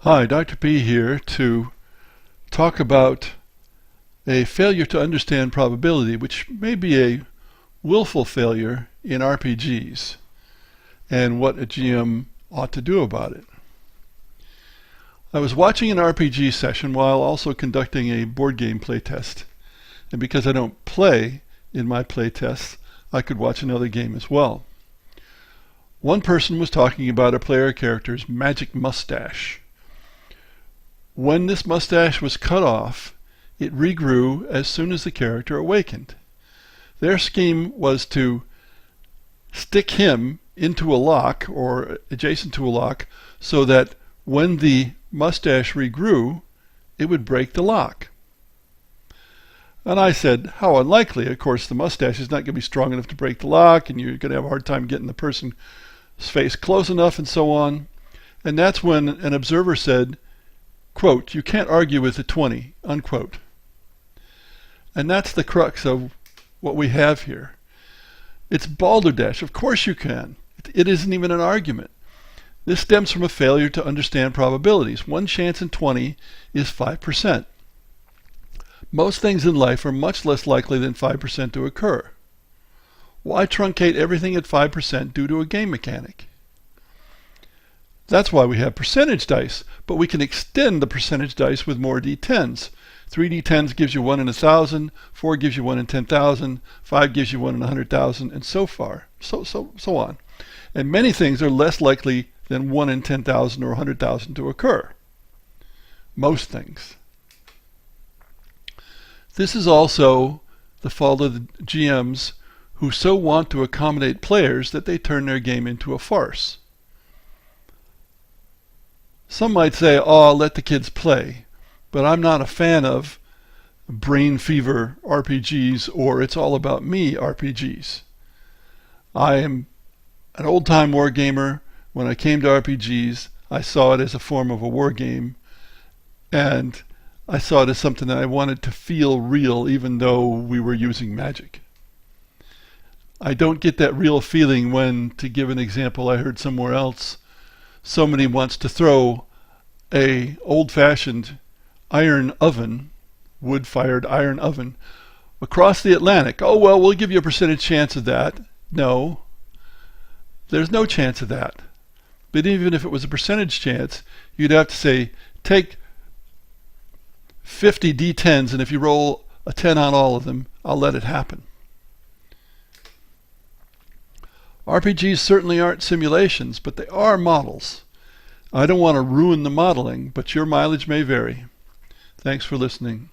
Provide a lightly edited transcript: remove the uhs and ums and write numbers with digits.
Hi, Dr. P here to talk about a failure to understand probability, which may be a willful failure in RPGs, and what a GM ought to do about it. I was watching an RPG session while also conducting a board game playtest, and because I don't play in my playtests, I could watch another game as well. One person was talking about a player character's magic mustache. When this mustache was cut off, it regrew as soon as the character awakened. Their scheme was to stick him into a lock or adjacent to a lock so that when the mustache regrew, it would break the lock. And I said, how unlikely. Of course, the mustache is not going to be strong enough to break the lock, and you're going to have a hard time getting the person's face close enough and so on. And that's when an observer said, quote, "You can't argue with a 20, unquote." And that's the crux of what we have here. It's balderdash. Of course you can. It isn't even an argument. This stems from a failure to understand probabilities. 1 chance in 20 is 5%. Most things in life are much less likely than 5% to occur. Why truncate everything at 5% due to a game mechanic? That's why we have percentage dice, but we can extend the percentage dice with more d10s. 3 d10s gives you 1 in 1,000, 4 gives you 1 in 10,000, 5 gives you 1 in 100,000, and so on. And many things are less likely than 1 in 10,000 or 100,000 to occur. Most things. This is also the fault of the GMs who so want to accommodate players that they turn their game into a farce. Some might say, oh, let the kids play, but I'm not a fan of brain fever RPGs or it's all about me RPGs. I am an old-time war gamer. When I came to RPGs, I saw it as a form of a war game, and I saw it as something that I wanted to feel real even though we were using magic. I don't get that real feeling when, to give an example I heard somewhere else, somebody wants to throw a old-fashioned iron oven, wood-fired iron oven, across the Atlantic. Oh, well, we'll give you a percentage chance of that. No, there's no chance of that. But even if it was a percentage chance, you'd have to say, take 50 d10s, and if you roll a 10 on all of them, I'll let it happen. RPGs certainly aren't simulations, but they are models. I don't want to ruin the modeling, but your mileage may vary. Thanks for listening.